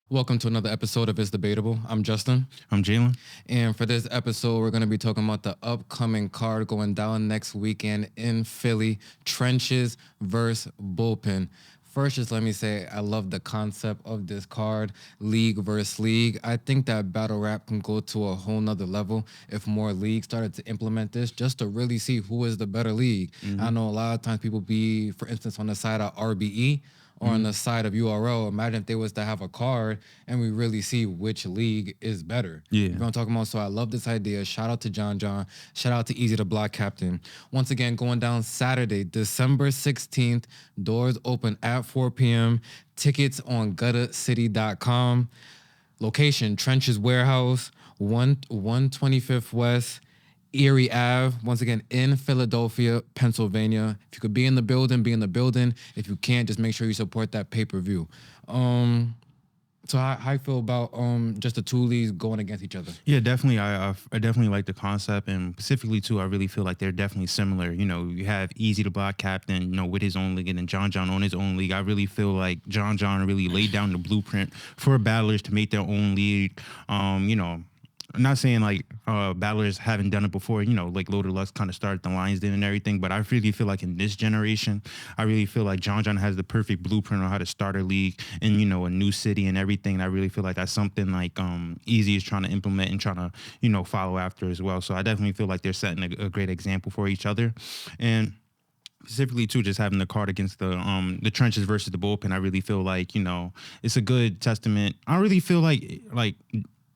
Welcome to another episode of It's Debatable. I'm Justin. I'm Jalen. And for this episode, we're going to be talking about the upcoming card going down next weekend in Philly, Trenches versus Bullpen. First, just let me say, I love the concept of this card, league versus league. I think that battle rap can go to a whole nother level if more leagues started to implement this just to really see who is the better league. I know a lot of times people be, for instance, on the side of RBE or on the side of URL. Imagine if they was to have a card and we really see which league is better. Yeah. You know what I'm talking about? So I love this idea. Shout out to John. Shout out to Eazy the Block Captain. Once again, going down Saturday, December 16th. Doors open at 4 p.m. Tickets on guttacity.com. Location, Trenches Warehouse, 125th West, Erie Ave, once again in Philadelphia, Pennsylvania. If you could be in the building, be in the building. If you can't, just make sure you support that pay-per-view. So how you feel about just the two leagues going against each other? Yeah, definitely. I definitely like the concept, and specifically too, I really feel like they're definitely similar. You know, you have Eazy the Block Captain, you know, with his own league, and then John on his own league. I really feel like John really laid down the blueprint for battlers to make their own league. You know, I'm not saying like battlers haven't done it before, you know, like Loaded Lux kind of started the Lions Den and everything, but I really feel like in this generation, I really feel like John has the perfect blueprint on how to start a league in, you know, a new city and everything. And I really feel like that's something like Eazy is trying to implement and trying to, you know, follow after as well. So I definitely feel like they're setting a great example for each other. And specifically too, just having the card against the trenches versus the bullpen, I really feel like, you know, it's a good testament. I really feel like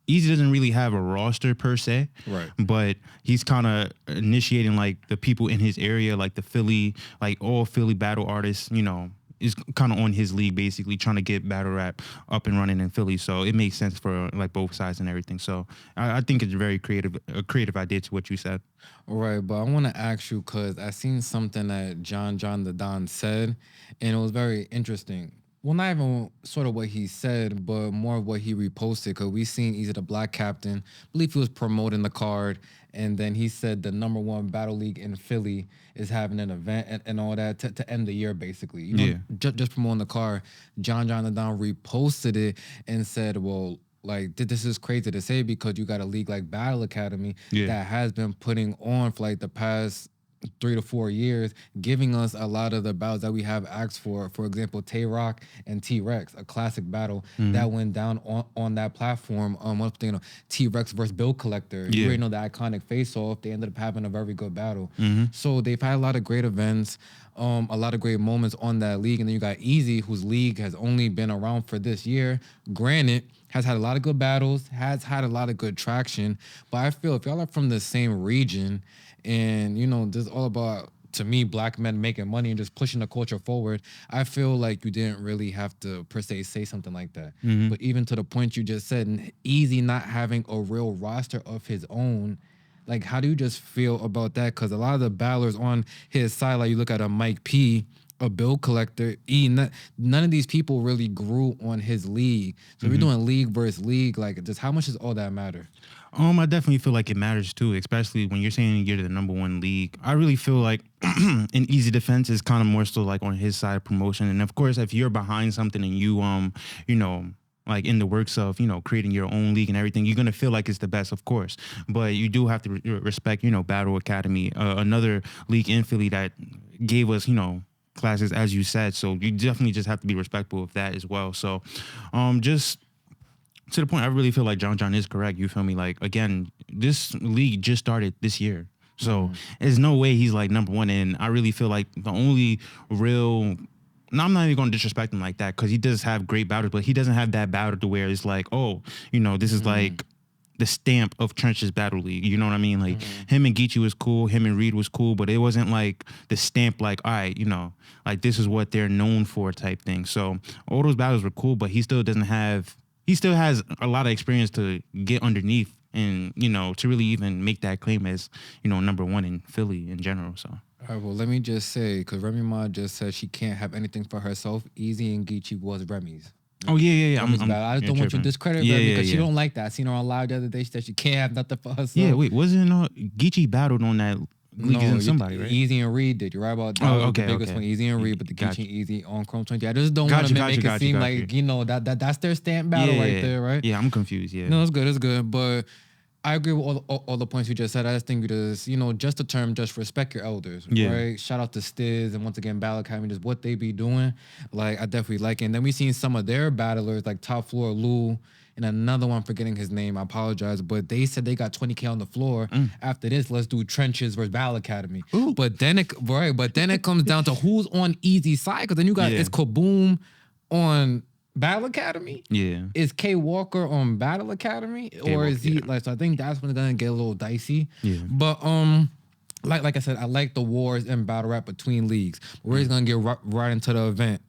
Eazy doesn't really have a roster per se, Right. but he's kind of initiating like the people in his area, like the Philly, like all Philly battle artists, you know, is kind of on his league, basically trying to get battle rap up and running in Philly. So it makes sense for like both sides and everything. So I think it's a creative idea to what you said. Right, but I want to ask you because I seen something that John the Don said, and it was very interesting. Well, not even sort of what he said, but more of what he reposted. Because we seen Eazy the Black Captain. I believe he was promoting the card, and then he said the number one battle league in Philly is having an event and all that to end the year, basically. You know, Yeah. just promoting the card. John the Don reposted it and said, well, like this is crazy to say because you got a league like Battle Academy Yeah. that has been putting on for like the past 3 to 4 years, giving us a lot of the battles that we have asked for. For example, Tay Rock and T Rex, a classic battle that went down on that platform. You know, T Rex versus Bill Collector. You Yeah. already know the iconic face off. They ended up having a very good battle. So they've had a lot of great events. A lot of great moments on that league, and then you got Eazy, whose league has only been around for this year. Granted, has had a lot of good battles, has had a lot of good traction, but I feel if y'all are from the same region, and you know, this is all about to me black men making money and just pushing the culture forward. I feel like you didn't really have to per se say something like that. But even to the point you just said, and Eazy not having a real roster of his own. Like, how do you just feel about that? Because a lot of the battlers on his side, like you look at a Mike P, a Bill Collector, none of these people really grew on his league. So if you're doing league versus league, like, just how much does all that matter? I definitely feel like it matters too, especially when you're saying you're the number one league. I really feel like an Eazy defense is kind of more so like on his side of promotion. And of course, if you're behind something and you know, like in the works of, you know, creating your own league and everything, you're going to feel like it's the best, of course. But you do have to respect, you know, Battle Academy, another league in Philly that gave us, you know, classes, as you said. So you definitely just have to be respectful of that as well. So just to the point, I really feel like John is correct. You feel me? Like, again, this league just started this year. So there's no way he's like number one. And I really feel like the only real, no, I'm not even going to disrespect him like that because he does have great battles, but he doesn't have that battle to where it's like, oh, you know, this is like the stamp of Trenches Battle League. You know what I mean? Like him and Geechee was cool, him and Reed was cool, but it wasn't like the stamp like, all right, you know, like this is what they're known for type thing. So all those battles were cool, but he still has a lot of experience to get underneath and, you know, to really even make that claim as, you know, number one in Philly in general. So All right, well, let me just say, because Remy Ma just said she can't have anything for herself. Eazy and Geechee was Remy's. oh yeah. Remy's battle. I just don't want you to tripping. discredit her because she don't like that. I seen her on live the other day. She said she can't have nothing for herself. Yeah, wait, wasn't Geechee battled on that league is No, in somebody, right? Easy and Reed did. You're right about that. Oh, Was okay, the biggest okay. one, Easy and Reed, but the Gotcha. Geechee Easy on Chrome 20. I just don't want Got to you, make it seem like that's their stamp battle right there, right? Yeah, I'm confused. Yeah. No, it's good. It's good. But I agree with all the points you just said. I just think you just, just the term, just respect your elders, Yeah. right? Shout out to Stiz and once again, Battle Academy, just what they be doing. Like, I definitely like it. And then we seen some of their battlers, like Top Floor Lou and another one, forgetting his name. I apologize. But they said they got 20K on the floor. After this, let's do Trenches versus Battle Academy. Ooh. But then it comes down to who's on Easy side. Because then you got, Yeah. it's Kaboom on Battle Academy. Yeah. Is K Walker on Battle Academy, or is he like? So I think that's when it's gonna get a little dicey. Yeah. But like I said, I like the wars and battle rap between leagues. We're just gonna get right into the event.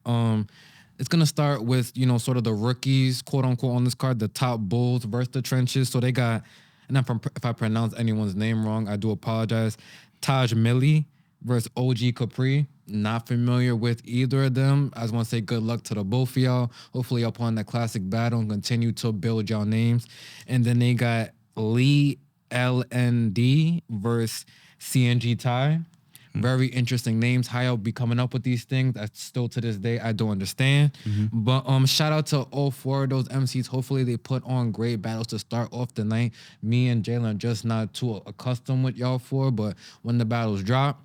It's gonna start with sort of the rookies, quote unquote, on this card, the top bulls versus the trenches. So they got, and if I pronounce anyone's name wrong, I do apologize. Taj Millie versus OG Capri. Not familiar with either of them. I just want to say good luck to the both of y'all. Hopefully, upon that classic battle, and continue to build y'all names. And then they got Lee LND versus CNG Ty. Very interesting names. How y'all be coming up with these things? I still to this day I don't understand. But shout out to all four of those MCs. Hopefully they put on great battles to start off the night. Me and Jalen are just not too accustomed with y'all four, but when the battles drop,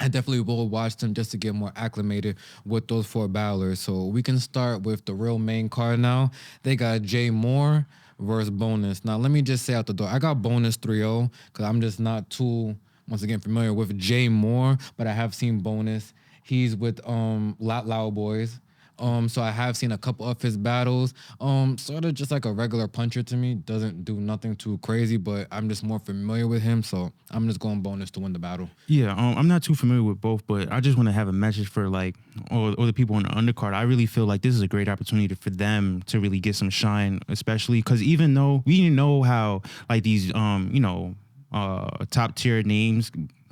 I definitely will watch them just to get more acclimated with those four battlers. So we can start with the real main card now. They got Jay Moore versus Bonus. Now, let me just say out the door, I got Bonus 3-0 because I'm just not too, once again, familiar with Jay Moore, but I have seen Bonus. He's with Loud Boys. So I have seen a couple of his battles. Sort of just like a regular puncher to me. Doesn't do nothing too crazy, but I'm just more familiar with him. So I'm just going Bonus to win the battle. Yeah, I'm not too familiar with both, but I just want to have a message for like all the people on the undercard. I really feel like this is a great opportunity for them to really get some shine, especially because even though we know how like these top tier names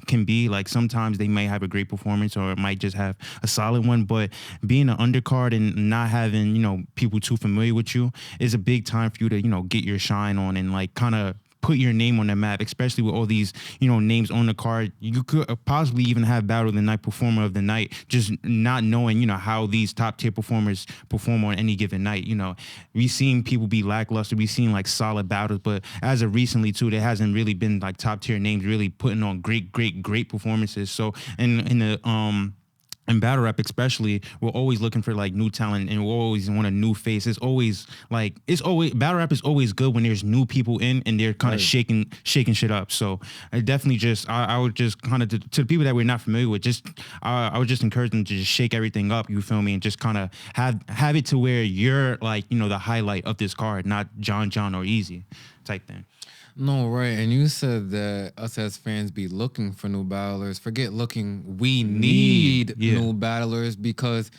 can be, like sometimes they might have a great performance or it might just have a solid one, but being an undercard and not having people too familiar with you is a big time for you to get your shine on and like kind of put your name on the map, especially with all these, names on the card. You could possibly even have battle of the night, performer of the night, just not knowing, how these top tier performers perform on any given night. We've seen people be lackluster. We've seen like solid battles, but as of recently too, there hasn't really been like top tier names really putting on great performances. So in battle rap especially, we're always looking for like new talent and we always want a new face. It's always battle rap is always good when there's new people in and they're kind of shaking shit up. So I definitely I would just kind of to the people that we're not familiar with, I would just encourage them to just shake everything up, you feel me, and just kind of have it to where you're like, the highlight of this card, not John or Eazy type thing. No, right. And you said that us as fans be looking for new battlers. Forget looking. We need new battlers because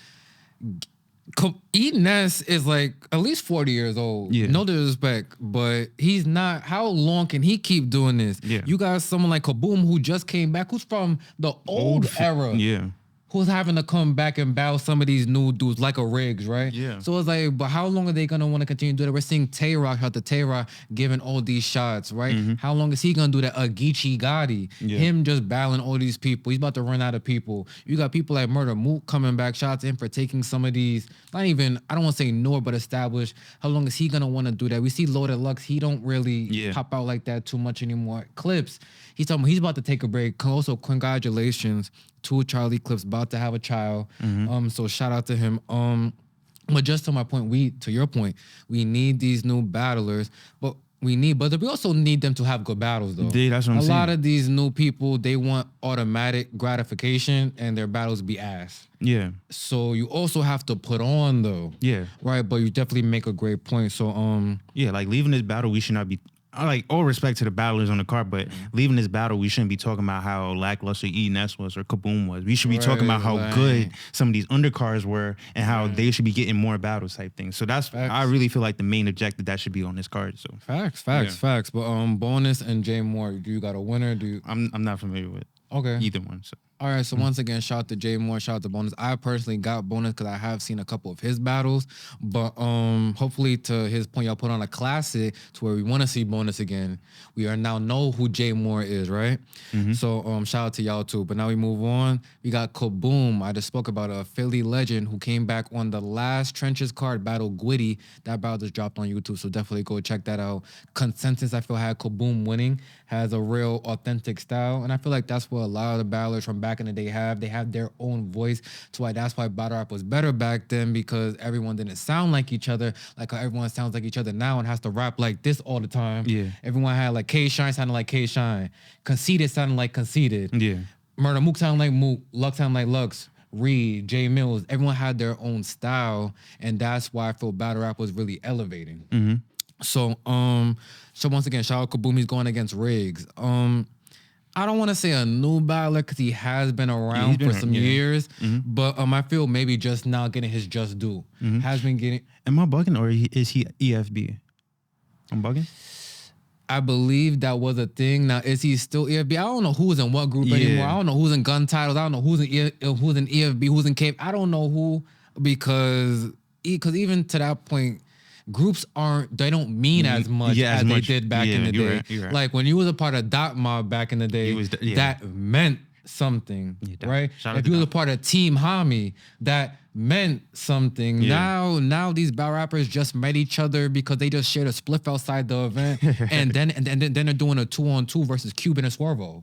Ness is like at least 40 years old. Yeah. No disrespect, but he's not. How long can he keep doing this? Yeah. You got someone like Kaboom who just came back, who's from the old era. Yeah. Who's having to come back and battle some of these new dudes like a Riggs, right? Yeah. So it's like, but how long are they gonna want to continue to do that? We're seeing Tay-Rock, how the Tay-Rock giving all these shots, right? How long is he gonna do that? Geechee Gotti, him just battling all these people. He's about to run out of people. You got people like Murder Mook coming back, shots in for taking some of these, not even, I don't want to say newer, but established. How long is he gonna want to do that? We see Loaded Lux, he don't really pop out like that too much anymore. Clips, he's talking about he's about to take a break. Also, congratulations to Charlie Clips, about to have a child. So shout out to him. But just to my point, to your point, we need these new battlers, but we also need them to have good battles though. Yeah, that's what I'm saying. A lot of these new people, they want automatic gratification and their battles be ass. Yeah. So you also have to put on though. Yeah. Right, but you definitely make a great point. So yeah, like leaving this battle, we should not be like all respect to the battlers on the card, but leaving this battle, we shouldn't be talking about how lackluster E-Ness was or Kaboom was. We should be talking about how good some of these undercards were and how they should be getting more battles type things. So that's I really feel like the main objective that should be on this card. So facts. But Bonus and Jay Moore, do you got a winner? I'm not familiar with either one. So All right, so once again, shout out to Jay Moore, shout out to Bonus. I personally got Bonus because I have seen a couple of his battles, but hopefully to his point, y'all put on a classic to where we want to see Bonus again. We are now know who Jay Moore is, right? So shout out to y'all too. But now we move on. We got Kaboom. I just spoke about a Philly legend who came back on the last Trenches card battle, Gwitty. That battle just dropped on YouTube, so definitely go check that out. Consensus, I feel, had Kaboom winning. Has a real authentic style, and I feel like that's what a lot of the battlers from back in the day have. They have their own voice. That's why battle rap was better back then, because everyone didn't sound like each other, like how everyone sounds like each other now and has to rap like this all the time. Yeah. Everyone had like K Shine sounded like K Shine, Conceited sounded like Conceited. Yeah. Murder Mook sounded like Mook, Lux sounded like Lux. Reed, Jay Mills, everyone had their own style, and that's why I feel battle rap was really elevating. So once again, shout out Kaboom. He's going against Riggs. I don't want to say a new battler because he has been around for some years, but I feel maybe just now getting his just due. Has been getting. Am I bugging or is he EFB? I'm bugging. I believe that was a thing. Now, is he still EFB? I don't know who's in what group anymore. I don't know who's in gun titles. I don't know who's in EFB, who's in Cape. I don't know who, because even to that point, groups they don't mean as much as they did back in the day. Right. Like when you was a part of Dot Mob back in the day, that meant something, right? If you was a part of Team Hami, that meant something. Now these battle rappers just met each other because they just shared a spliff outside the event, and then they're doing a 2-on-2 versus Cuban and Swervo.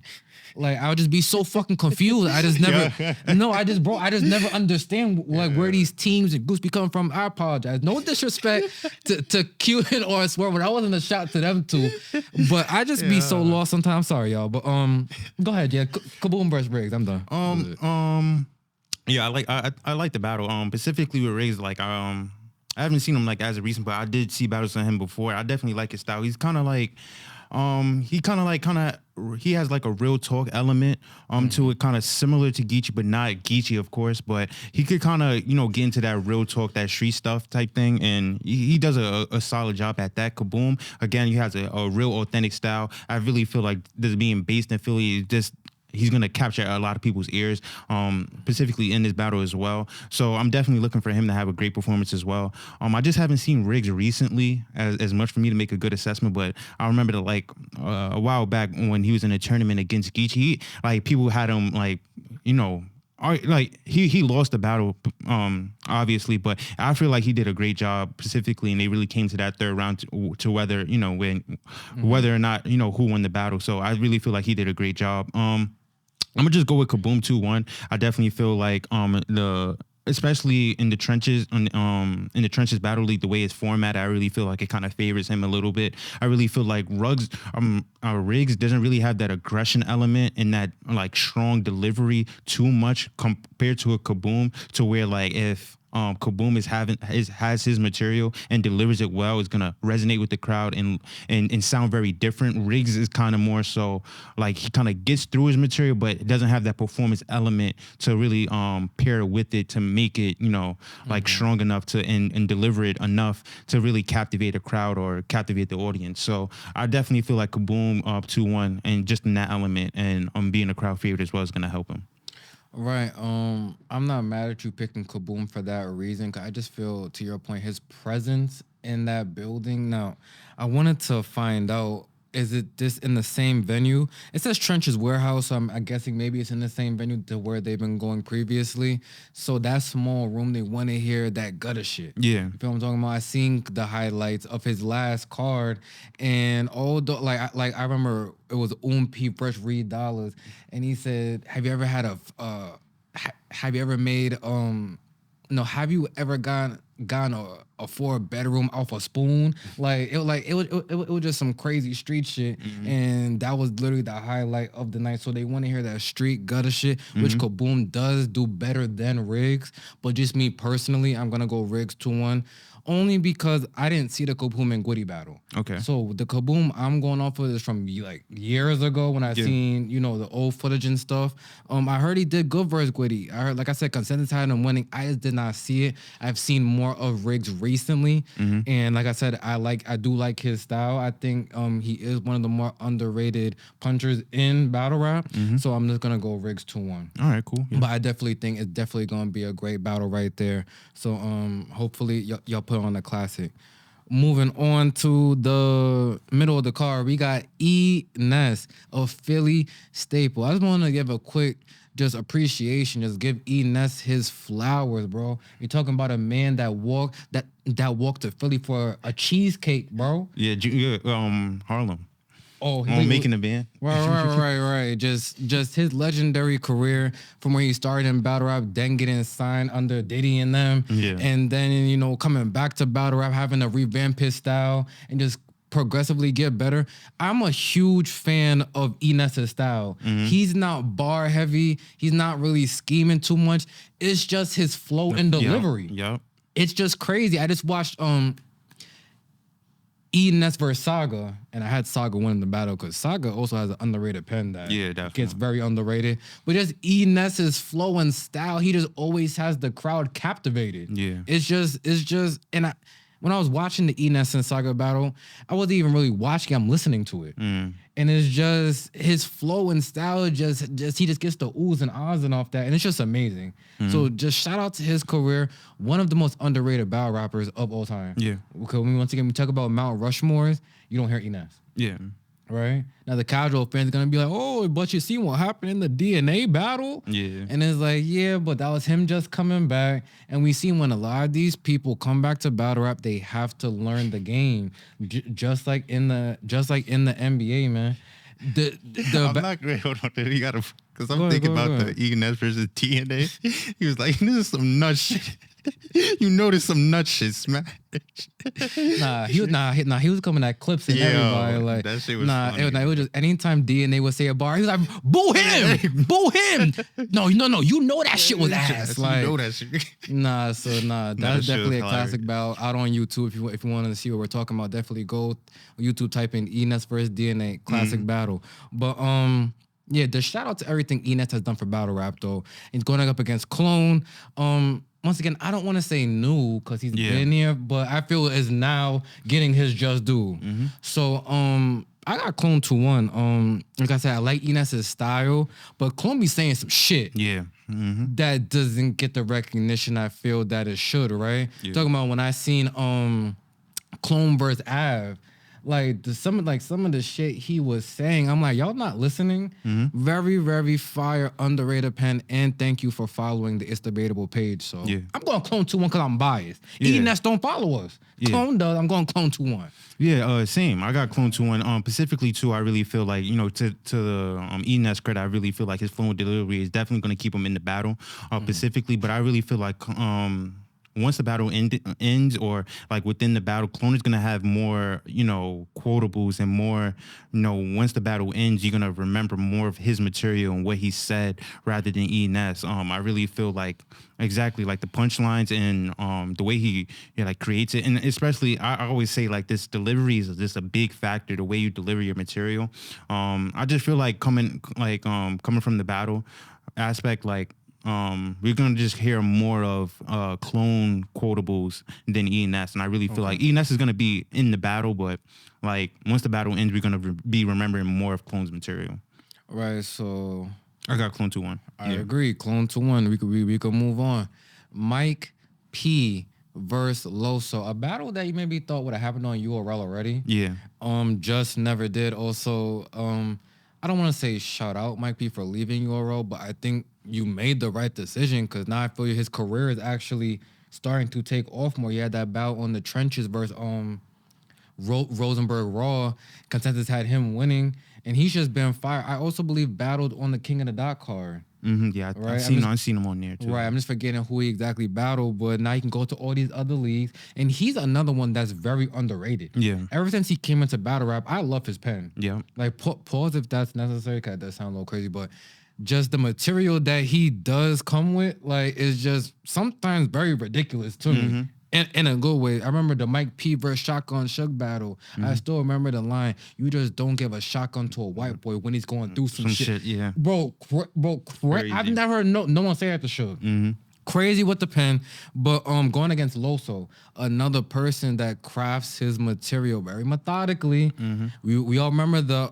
Like, I would just be so fucking confused. I just never, I just never understand like where these teams and groups be coming from. I apologize. No disrespect to Cuban or Swervo. That wasn't a shot to them too, but I just be so lost sometimes. Sorry, y'all. But go ahead, Kaboom versus Riggs. I'm done. Yeah, I like the battle. Specifically with Riggs, like I haven't seen him like as a recent, but I did see battles on him before. I definitely like his style. He's kind of like he has like a real talk element to it, kind of similar to Geechee, but not Geechee, of course. But he could kind of get into that real talk, that street stuff type thing, and he does a solid job at that. Kaboom, again, he has a real authentic style. I really feel like this being based in Philly, he's going to capture a lot of people's ears, specifically in this battle as well. So I'm definitely looking for him to have a great performance as well. I just haven't seen Riggs recently as much for me to make a good assessment, but I remember that like a while back when he was in a tournament against Geechee, like people had him like, he lost the battle, obviously, but I feel like he did a great job specifically, and they really came to that third round to whether whether or not who won the battle. So I really feel like he did a great job. I'm gonna just go with Kaboom 2-1. I definitely feel like especially in the trenches battle league, the way it's formatted, I really feel like it kind of favors him a little bit. I really feel like Riggs doesn't really have that aggression element and that like strong delivery too much compared to a Kaboom, to where like if Kaboom has his material and delivers it well, is gonna resonate with the crowd and sound very different. Riggs is kind of more so like he kind of gets through his material, but it doesn't have that performance element to really pair with it to make it like strong enough to and deliver it enough to really captivate a crowd or captivate the audience. So I definitely feel like Kaboom 2-1 and just in that element and being a crowd favorite as well is gonna help him. Right. I'm not mad at you picking Kaboom for that reason. 'Cause I just feel, to your point, his presence in that building. Now, I wanted to find out, is it this in the same venue? It says Trench's Warehouse, so I'm guessing maybe it's in the same venue to where they've been going previously. So that small room, they want to hear that gutter shit. Yeah. You feel what I'm talking about? I seen the highlights of his last card, and although I remember it was P Fresh Reed Dollars, and he said, "Have you ever had have you ever made have you ever gone a 4-bedroom off a spoon?" It was just some crazy street shit, and that was literally the highlight of the night. So they want to hear that street gutter shit, which Kaboom does do better than Riggs. But just me personally, I'm gonna go Riggs 2-1. only because I didn't see the Kaboom and Gwitty battle. Okay. So the Kaboom I'm going off of is from like years ago when I seen the old footage and stuff. I heard he did good versus Gwitty. I heard, like I said, consensus had him winning. I just did not see it. I've seen more of Riggs recently, and like I said, I do like his style. I think he is one of the more underrated punchers in battle rap. So I'm just gonna go Riggs 2-1. All right, cool. Yeah. But I definitely think it's definitely gonna be a great battle right there. So hopefully y'all put on a classic. Moving on to the middle of the card, we got E Ness, a Philly staple. I just want to give a quick just appreciation, just give E Ness his flowers, bro. You're talking about a man that walked to Philly for a cheesecake, bro. Yeah, Harlem. Oh, making the band. Right. Just his legendary career from where he started in battle rap, then getting signed under Diddy and them, and then coming back to battle rap, having to revamp his style and just progressively get better. I'm a huge fan of Enes's style. He's not bar heavy. He's not really scheming too much. It's just his flow and delivery. Yep. It's just crazy. I just watched Ness versus Saga, and I had Saga winning the battle because Saga also has an underrated pen that gets very underrated. But just Ness's flow and style, he just always has the crowd captivated. Yeah, it's just, and when I was watching the Ness and Saga battle, I wasn't even really watching. I'm listening to it, and it's just his flow and style. He just gets the oohs and ahs and off that, and it's just amazing. So just shout out to his career. One of the most underrated battle rappers of all time. Yeah. Because once again we talk about Mount Rushmores, you don't hear Ness. Yeah. Right? Now the casual fans are gonna be like, oh, but you see what happened in the DNA battle? Yeah. And it's like, yeah, but that was him just coming back. And we see when a lot of these people come back to battle rap, they have to learn the game. Just like in the NBA, man. I'm not great. Hold on, you gotta, because I'm thinking about the Eazy versus TNA. He was like, this is some nut shit. You noticed some nut shit, smash. He was coming at clips and everybody like that shit was funny. It was just anytime DNA would say a bar, he was like, boo him, boo him. No, you know that shit was ass. Like, you know that shit. That's definitely a classic battle out on YouTube. If you want to see what we're talking about, definitely go YouTube, type in Enes versus DNA classic battle. But yeah, the shout out to everything Enes has done for battle rap though. He's going up against Clone. Once again, I don't want to say new because he's been here, but I feel is now getting his just due. So I got Clone 2-1. Like I said, I like Enes's style, but Clone be saying some shit. Yeah. That doesn't get the recognition I feel that it should, right? Yeah. Talking about when I seen Clone versus Av. Like some of the shit he was saying, I'm like, y'all not listening. Very, very fire, underrated pen, and thank you for following the It's Debatable page. So I'm going Clone 2-1 because I'm biased. Enes don't follow us. Clone does. I'm going Clone 2-1. Yeah, same. I got Clone 2-1. Specifically too, I really feel like, to the Enes credit, I really feel like his flow and delivery is definitely going to keep him in the battle, specifically. But I really feel like once the battle ends or like within the battle, Clone is going to have more, quotables and more, once the battle ends, you're going to remember more of his material and what he said rather than Enes. I really feel like exactly like the punchlines and the way he like creates it. And especially, I always say like this delivery is just a big factor, the way you deliver your material. I just feel like coming from the battle aspect, like, we're gonna just hear more of Clone quotables than Enes, and I really feel like Enes is gonna be in the battle, but like once the battle ends, we're gonna be remembering more of Clone's material. Right. So I got Clone 2-1. I agree. Clone 2-1. We could move on. Mike P versus Loso, a battle that you maybe thought would have happened on URL already. Yeah. Just never did. Also, I don't want to say shout out Mike P for leaving URL, but I think you made the right decision because now I feel his career is actually starting to take off more. He had that battle on the trenches versus Rosenberg Raw. Consensus had him winning, and he's just been fire. I also believe battled on the King of the Dot card. Yeah, right? I've seen him on there too. Right, I'm just forgetting who he exactly battled, but now he can go to all these other leagues, and he's another one that's very underrated. Yeah. Ever since he came into battle rap, I love his pen. Yeah. Like, pause if that's necessary, because that sounds a little crazy, but just the material that he does come with, like, is just sometimes very ridiculous to me. in a good way. I remember the Mike P versus Shotgun Shug battle. I still remember the line, "You just don't give a shotgun to a white boy when he's going through some shit." Yeah. Bro, I've never heard no one say that to Shug. Crazy with the pen, but going against Loso, another person that crafts his material very methodically. We all remember the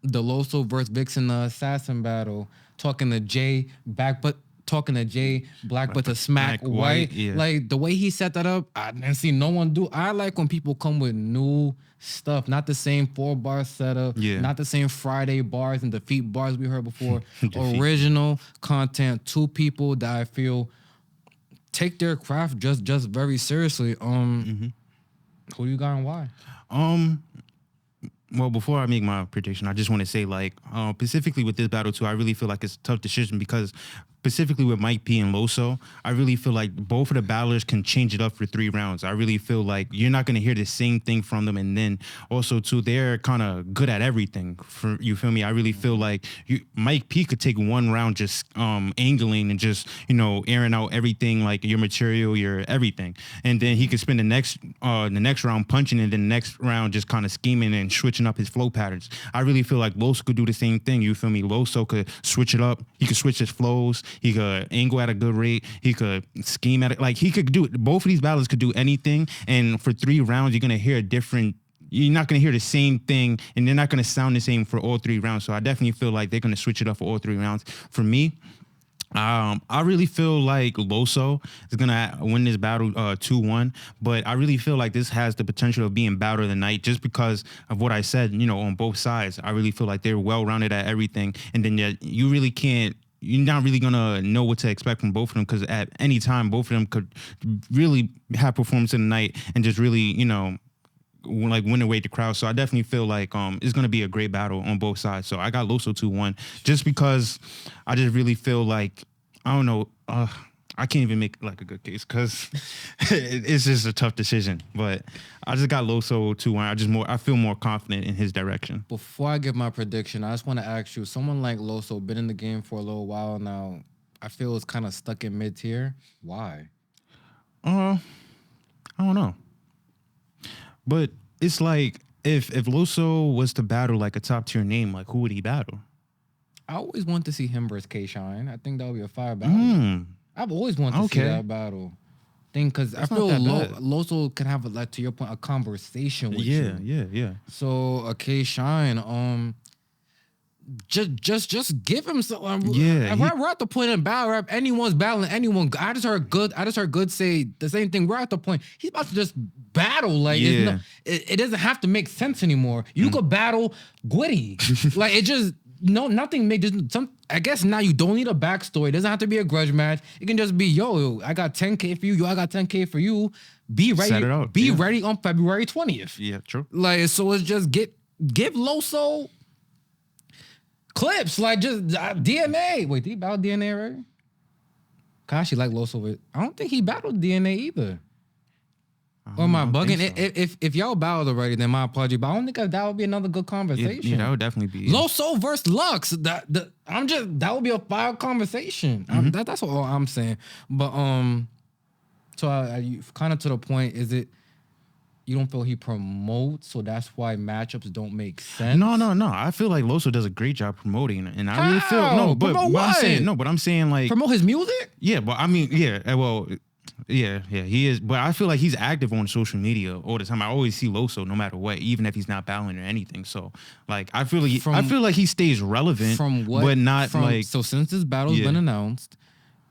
Loso versus Vixen the assassin battle, talking to Jay back, but talking to Jay Black, but to smack White. Yeah. Like the way he set that up, I didn't see no one do. I like when people come with new stuff, not the same 4-bar setup, not the same Friday bars and defeat bars we heard before. Original content, two people that I feel take their craft just very seriously. Who do you got and why? Well, before I make my prediction, I just want to say, like, specifically with this battle too, I really feel like it's a tough decision because specifically with Mike P and Loso, I really feel like both of the battlers can change it up for 3 rounds. I really feel like you're not going to hear the same thing from them. And then also too, they're kind of good at everything. You feel me? I really feel like Mike P could take 1 round just angling and just, airing out everything, like your material, your everything. And then he could spend the next round punching, and then the next round just kind of scheming and switching up his flow patterns. I really feel like Loso could do the same thing. You feel me? Loso could switch it up. He could switch his flows. He could angle at a good rate. He could scheme at it. Like, he could do it. Both of these battles could do anything. And for 3 rounds, you're going to hear a different. You're not going to hear the same thing, and they're not going to sound the same for all 3 rounds. So I definitely feel like they're going to switch it up for all 3 rounds. For me, I really feel like Loso is gonna win this battle 2-1, but I really feel like this has the potential of being battle of the night just because of what I said. On both sides, I really feel like they're well rounded at everything, and then you really can't. You're not really gonna know what to expect from both of them because at any time both of them could really have performance in the night and just really like win away the crowd. So I definitely feel like it's gonna be a great battle on both sides. So I got Loso 2-1 just because I just really feel like I don't know. I can't even make like a good case because it's just a tough decision. But I just got Loso 2-1. I feel more confident in his direction. Before I give my prediction, I just want to ask you, someone like Loso, been in the game for a little while now, I feel it's kind of stuck in mid-tier. Why? I don't know. But it's like if Loso was to battle like a top tier name, like who would he battle? I always want to see him versus K-Shine. I think that would be a fire battle. I've always wanted to see that battle. Because I feel Loso can have, like, to your point, a conversation with you. Yeah. So a K-Shine, just give him some. We're at the point in battle rap. Anyone's battling anyone. I just heard good say the same thing. We're at the point he's about to just battle. Like, it doesn't have to make sense anymore. You could battle Gwitty. Like, it just nothing makes some. I guess now you don't need a backstory. It doesn't have to be a grudge match. It can just be, yo, I got 10K for you. I got 10K for you. Be ready. Set it up. Be ready on February 20th. Yeah, true. Like, so it's just give Loso clips, like just DNA. Wait, did he battle DNA already? Gosh, he like Loso. I don't think he battled DNA either. Or am I bugging? So. If y'all battled already, then my apology. But I don't think that would be another good conversation. Yeah, that would definitely be Loso versus Lux. That would be a fire conversation. That's all I'm saying. But so I kind of to the point. Is it? You don't feel he promotes, so that's why matchups don't make sense? No. I feel like Loso does a great job promoting, and I really feel but I'm saying like promote his music. Yeah, but I mean, yeah, he is. But I feel like he's active on social media all the time. I always see Loso, no matter what, even if he's not battling or anything. So like, I feel like he stays relevant, but not like. So since this battle's been announced,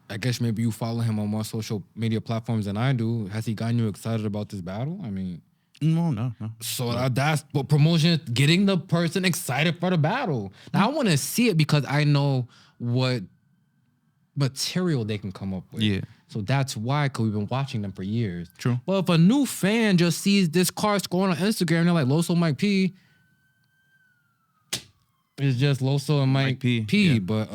I guess maybe you follow him on more social media platforms than I do. Has he gotten you excited about this battle? I mean, no. So that's what promotion, getting the person excited for the battle. Now I want to see it because I know what material they can come up with. Yeah. So that's why, because we've been watching them for years. True. Well, if a new fan just sees this car scrolling on Instagram, they're like, Loso Mike P. It's just Loso and Mike P. Yeah. But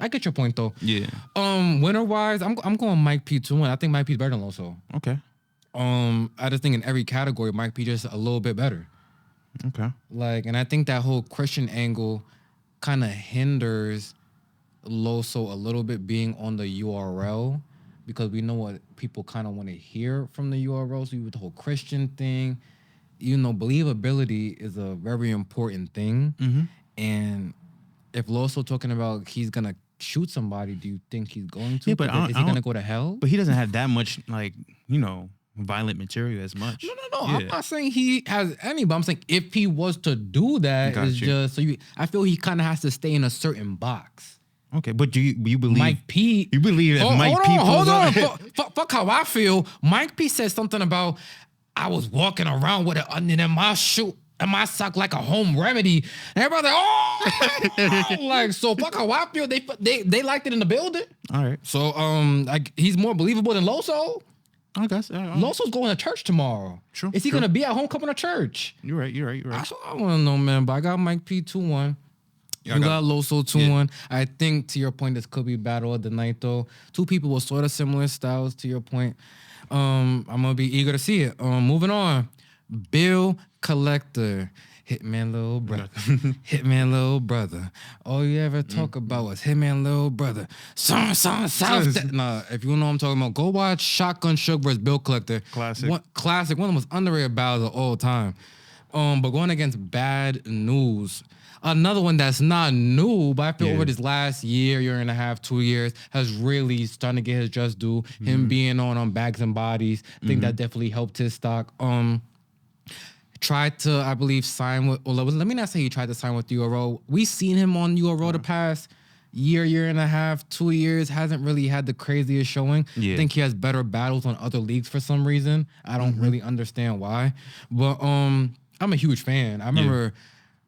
I get your point though. Yeah. Winner wise, I'm going Mike P 2-1. I think Mike P's better than Loso. Okay. I just think in every category, Mike P just a little bit better. Okay. Like, and I think that whole Christian angle kind of hinders Loso a little bit being on the URL because we know what people kind of want to hear from the URL. So with the whole Christian thing, believability is a very important thing. And if Loso talking about he's gonna shoot somebody, do you think he's going to? Yeah, but is he gonna go to hell? But he doesn't have that much, like, violent material as much. No. Yeah. I'm not saying he has any, but I'm saying if he was to do that, I feel he kind of has to stay in a certain box. Okay, but do you believe Mike P? You believe that Mike P? Hold on. Fuck how I feel. Mike P said something about I was walking around with an onion in my shoe and my sock like a home remedy. And everybody's like, like, so fuck how I feel. They liked it in the building. All right. So he's more believable than Loso. I guess. Loso's going to church tomorrow. True. Is he going to be at home coming to church? You're right. That's what I want to know, man. But I got Mike P 2-1. You got Loso 2-1. I think, to your point, this could be battle of the night, though. Two people with sort of similar styles, to your point. I'm going to be eager to see it. Moving on. Bill Collector. Hitman Little Brother. Hitman Little Brother. All you ever talk about was Hitman Little Brother. South. Nah, if you know what I'm talking about, go watch Shotgun Shook versus Bill Collector. Classic. One of the most underrated battles of all time. But going against Bad News. Another one that's not new, but I feel over this last year and a half, 2 years, has really starting to get his just due. Him being on Bags and Bodies, I think that definitely helped his stock. Tried to, I believe, sign with, let me not say he tried to sign with URO. We've seen him on URO the past year and a half, 2 years. Hasn't really had the craziest showing. I think he has better battles on other leagues for some reason. I don't really understand why. But I'm a huge fan. I remember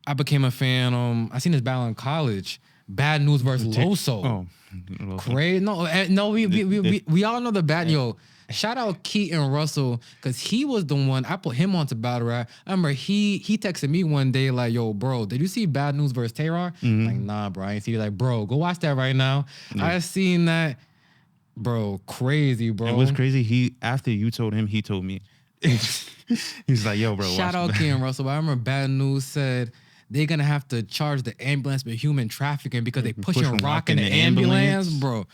I became a fan. I seen his battle in college. Bad News versus Loso. Crazy. No, we all know the bad. Yo, shout out Keaton Russell, because he was the one, I put him onto battle rap. I remember he texted me one day like, yo, bro, did you see Bad News versus Tay-Rock? Like, nah, bro, I ain't see it. Like, bro, go watch that right now. I seen that. Bro, crazy, bro. It was crazy. After you told him, he told me. He's like, yo, bro, shout out Keaton Russell. But I remember Bad News said they're gonna have to charge the ambulance with human trafficking because they pushing rock in the ambulance, bro.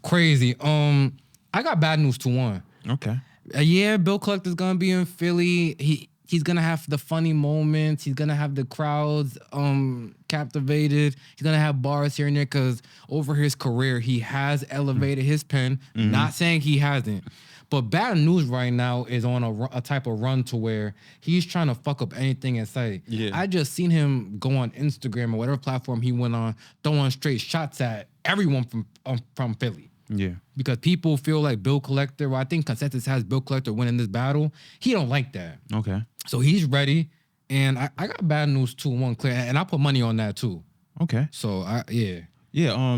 Crazy. I got Bad News 2-1. Okay. Bill Collector's gonna be in Philly. He's gonna have the funny moments. He's gonna have the crowds captivated. He's gonna have bars here and there because over his career he has elevated his pen. Not saying he hasn't. But Bad News right now is on a type of run to where he's trying to fuck up anything in sight. I just seen him go on Instagram or whatever platform he went on, throwing straight shots at everyone from Philly. Because people feel like Bill Collector, well, I think consensus has Bill Collector winning this battle. He don't like that. Okay. So he's ready. And I got Bad News 2-1 clear. And I put money on that too. Okay. So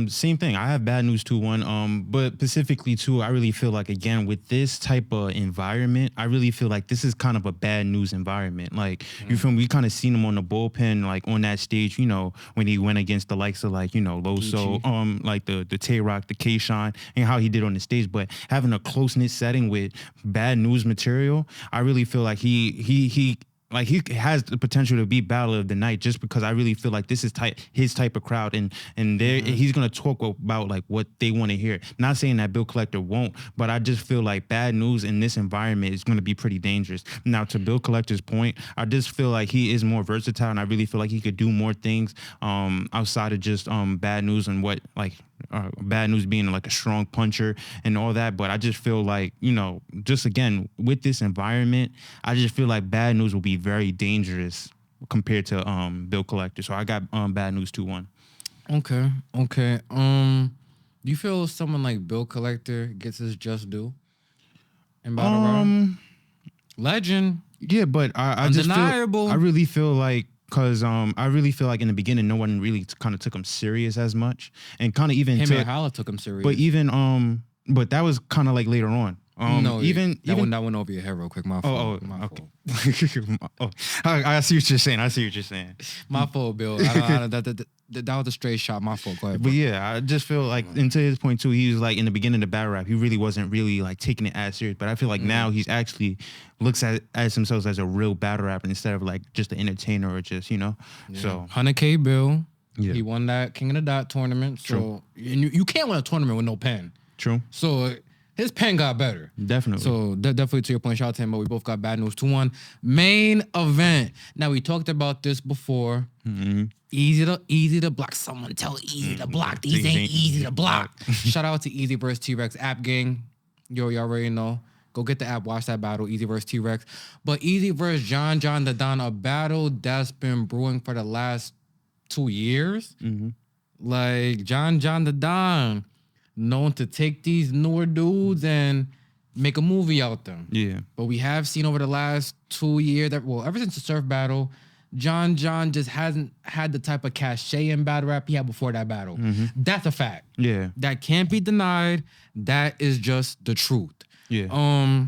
same thing. I have Bad News 2-1. But specifically too, I really feel like, again, with this type of environment, I really feel like this is kind of a Bad News environment. Like, you feel me? We kind of seen him on the Bullpen, like on that stage, when he went against the likes of Loso, like the Tay-Rock, the K-Shine, and how he did on the stage. But having a close-knit setting with Bad News material, I really feel like he has the potential to be battle of the night, just because I really feel like this is his type of crowd, and he's gonna talk about like what they want to hear. Not saying that Bill Collector won't, but I just feel like Bad News in this environment is gonna be pretty dangerous. Now, to Bill Collector's point, I just feel like he is more versatile, and I really feel like he could do more things outside of just Bad News and what Bad News being like a strong puncher and all that. But I just feel like, just again, with this environment, I just feel like Bad News will be very dangerous compared to Bill Collector. So I got Bad News 2-1. Okay. Do you feel someone like Bill Collector gets his just due in battle rap? Legend. Yeah, but I just feel, I really feel like, because I really feel like in the beginning, no one really kind of took him serious as much, and kind of even him and Hala took him serious. But even but that was kind of like later on. No, that went over your head real quick. My fault. Okay. I see what you're saying. My fault, Bill. That was a straight shot. My fault. Go ahead, bro. But yeah, I just feel like, and to his point too, he was like in the beginning of battle rap, he really wasn't really like taking it as serious. But I feel like now he's actually looks at himself as a real battle rapper instead of like just an entertainer or just So 100K Bill. Yeah. He won that King of the Dot tournament. So and you can't win a tournament with no pen. True. So His pen got better. Definitely. So definitely to your point, shout out to him, but we both got bad news. 2-1. Main event. Now we talked about this before. Easy to block. Someone tell Eazy to block. These ain't easy to block. Shout out to Eazy versus T-Rex app gang. Yo, y'all already know. Go get the app, watch that battle, Eazy versus T-Rex. But Eazy versus John the Don, a battle that's been brewing for the last 2 years. Like John the Don, known to take these newer dudes and make a movie out them. Yeah. But we have seen over the last 2 years that, well, ever since the surf battle, John just hasn't had the type of cachet in battle rap he had before that battle. That's a fact. Yeah. That can't be denied. That is just the truth. Yeah.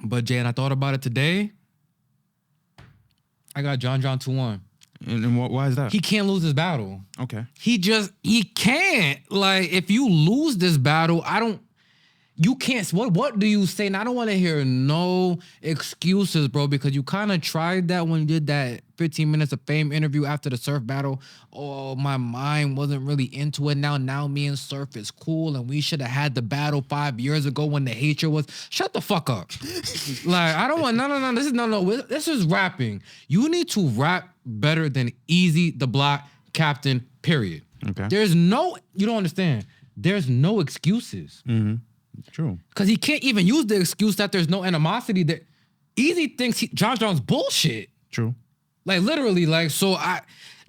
But Jay, and I thought about it today. I got John 2-1. And why is that? He can't lose this battle. Okay. He can't. Like, if you lose this battle, you can't. What do you say? And I don't want to hear no excuses, bro, because you kind of tried that when you did that 15 minutes of fame interview after the surf battle. Oh, my mind wasn't really into it. Now me and Surf is cool, and we should have had the battle 5 years ago when the hatred was. Shut the fuck up. Like, I don't want. No. This is rapping. You need to rap better than Eazy the Block Captain. Period. Okay. You don't understand. There's no excuses. True. Because he can't even use the excuse that there's no animosity. That Eazy thinks John's bullshit. True. Like, literally,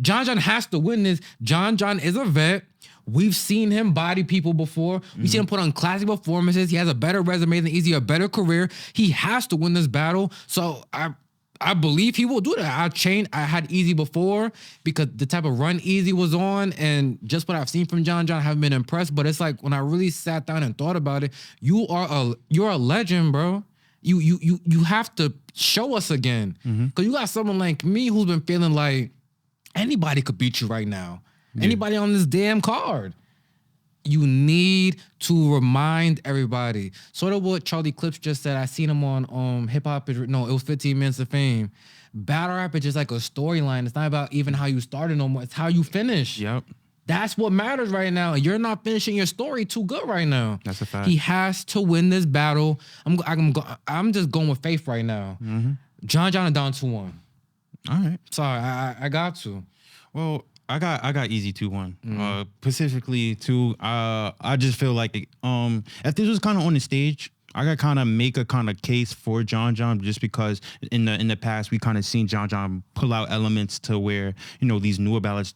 John has to win this. John is a vet. We've seen him body people before. We've seen him put on classic performances. He has a better resume than Eazy, a better career. He has to win this battle. So I believe he will do that. I had Eazy before because the type of run Eazy was on, and just what I've seen from John, I haven't been impressed. But it's like when I really sat down and thought about it, you're a legend, bro. You have to show us again. Because you got someone like me who's been feeling like anybody could beat you right now. Yeah. Anybody on this damn card. You need to remind everybody. Sort of what Charlie Clips just said. I seen him on Hip Hop. No, it was 15 Minutes of Fame. Battle rap is just like a storyline. It's not about even how you started no more. It's how you finish. Yep. That's what matters right now. You're not finishing your story too good right now. That's a fact. He has to win this battle. I'm just going with faith right now. John and Don 2-1. All right. Sorry, I got to. Well, I got Eazy 2-1. Specifically to I just feel like if this was kind of on the stage, I got kind of make a kind of case for John just because in the past we kind of seen John pull out elements to where these newer battlers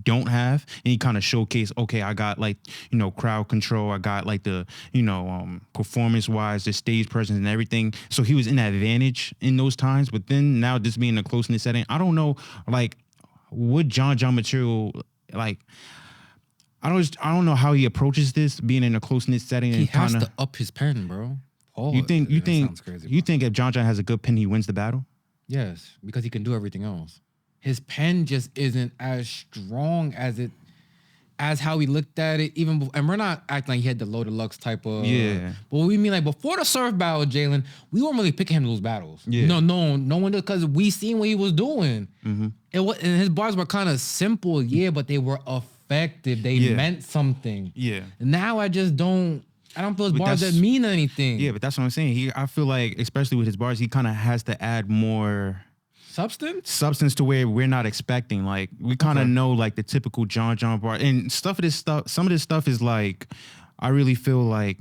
don't have, and he kind of showcase, okay, I got crowd control, I got the performance wise, the stage presence and everything. So he was in that advantage in those times. But then now this being a closeness setting, I don't know would John material I don't know how he approaches this being in a close-knit setting. He has to up his pen, bro. You think if John has a good pen, he wins the battle? Yes, because he can do everything else. His pen just isn't as strong as how we looked at it. And we're not acting like he had the low deluxe type of. Yeah. But we mean before the surf battle, Jalen, we weren't really picking him to lose battles. Yeah. No one did, because we seen what he was doing. And his bars were kind of simple, but they were effective. They meant something. Yeah. Now I don't feel his bars that mean anything. Yeah, but that's what I'm saying. I feel like, especially with his bars, he kind of has to add more substance to where we're not expecting. Like, we kind of know the typical John bar, and some of this stuff is I really feel like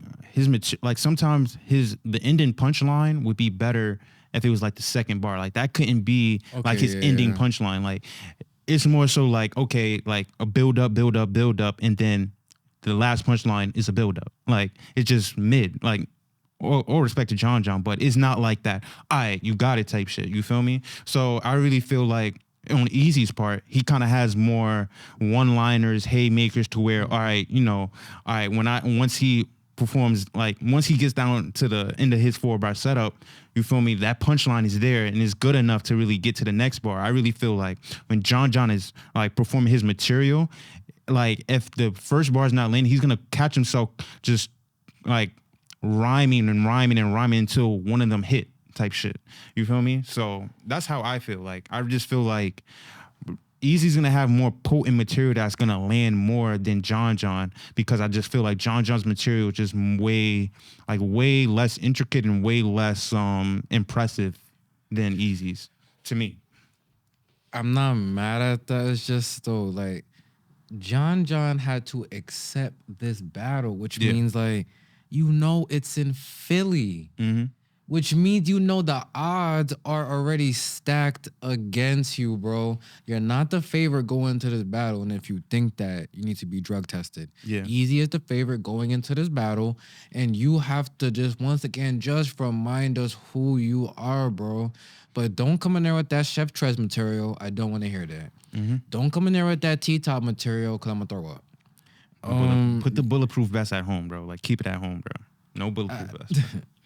sometimes the ending punchline would be better if it was the second bar. That couldn't be his ending punchline. It's more so okay, a build up, and then the last punchline is a build up. It's just mid. All respect to John, but it's not like that. All right, you got it type shit. You feel me? So I really feel like on Eazy's part, he kind of has more one-liners, haymakers to where, all right, once he performs, once he gets down to the end of his 4-bar setup, you feel me, that punchline is there and is good enough to really get to the next bar. I really feel like when John is performing his material, if the first bar is not landing, he's gonna catch himself just rhyming until one of them hit type shit. You feel me? So that's how I feel. I just feel like Easy's gonna have more potent material that's gonna land more than John, because I just feel like John's material is just way less intricate and way less impressive than Easy's to me. I'm not mad at that. It's just though, like, John had to accept this battle, which means like, it's in Philly. Which means the odds are already stacked against you, bro. You're not the favorite going into this battle, and if you think that, you need to be drug tested. Yeah. Eazy is the favorite going into this battle, and you have to just once again just remind us who you are, bro. But don't come in there with that Chef Trez material. I don't want to hear that. Don't come in there with that T-top material, because I'm gonna throw up. Put the bulletproof vest at home, bro. Like, keep it at home, bro. No bulletproof vest.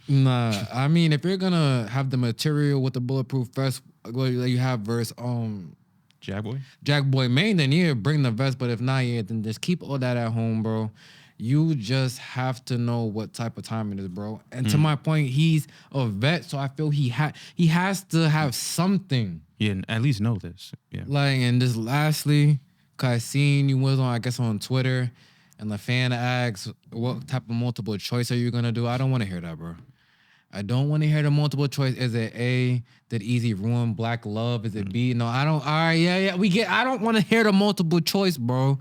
Nah, I mean, if you're gonna have the material with the bulletproof vest, like you have versus Jack Boy Main, then yeah, bring the vest. But if not, yeah, then just keep all that at home, bro. You just have to know what type of time it is, bro. And to my point, he's a vet, so I feel he has to have something. Yeah, at least know this. Yeah. Like, and just lastly, cause I seen you was on Twitter, and the fan asks what type of multiple choice are you gonna do? I don't want to hear that, bro. I don't want to hear the multiple choice. Is it A, did Eazy ruin Black Love? Is it B? No, I don't. All right, yeah. I don't want to hear the multiple choice, bro.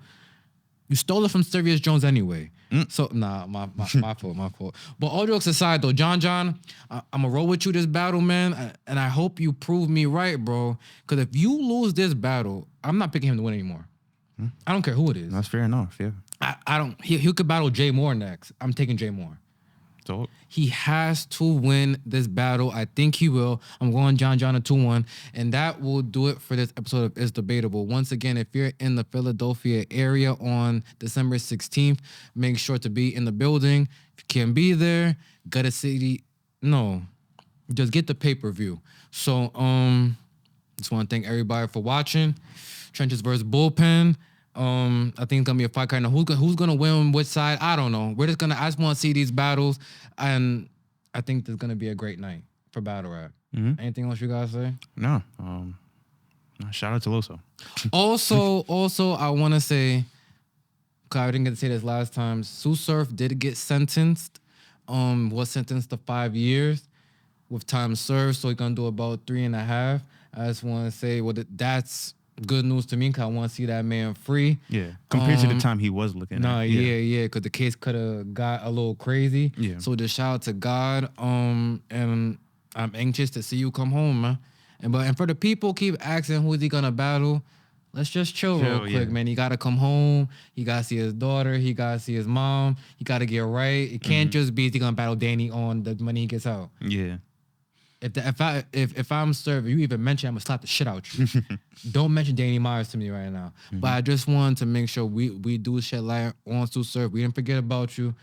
You stole it from Serious Jones anyway. So, nah, my fault. But all jokes aside, though, John, I'm going to roll with you this battle, man. And I hope you prove me right, bro. Because if you lose this battle, I'm not picking him to win anymore. I don't care who it is. That's fair enough, yeah. I don't. He could battle Jay Moore next. I'm taking Jay Moore. So he has to win this battle. I think he will. I'm going John a 2-1. And that will do it for this episode of It's Debatable. Once again, if you're in the Philadelphia area on December 16th, make sure to be in the building. If you can't be there, just get the pay-per-view. So, just want to thank everybody for watching. Trenches versus Bullpen. I think it's gonna be a fight kind of who's gonna win which side. I don't know. I just want to see these battles, and I think there's gonna be a great night for battle rap. Anything else you guys say? No. Shout out to Loso. Also, I want to say, cause I didn't get to say this last time. Sue Surf did get sentenced. Was sentenced to 5 years with time served, so he's gonna do about 3.5. I just want to say, that's good news to me, because I want to see that man free. Yeah, compared to the time he was looking at. Yeah, because the case could have got a little crazy. Yeah. So just shout out to God. And I'm anxious to see you come home, man. And for the people keep asking who is he gonna battle, let's just chill real quick, man. He gotta come home. He gotta see his daughter. He gotta see his mom. He gotta get right. It can't just be he gonna battle Danny on the money he gets out. Yeah. If I'm serving, you even mention, I'm gonna slap the shit out you. Don't mention Danny Myers to me right now. But I just wanted to make sure we do shit like on to serve. We didn't forget about you.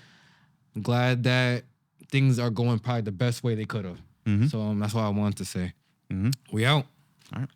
I'm glad that things are going probably the best way they could have. So that's what I wanted to say. We out. All right.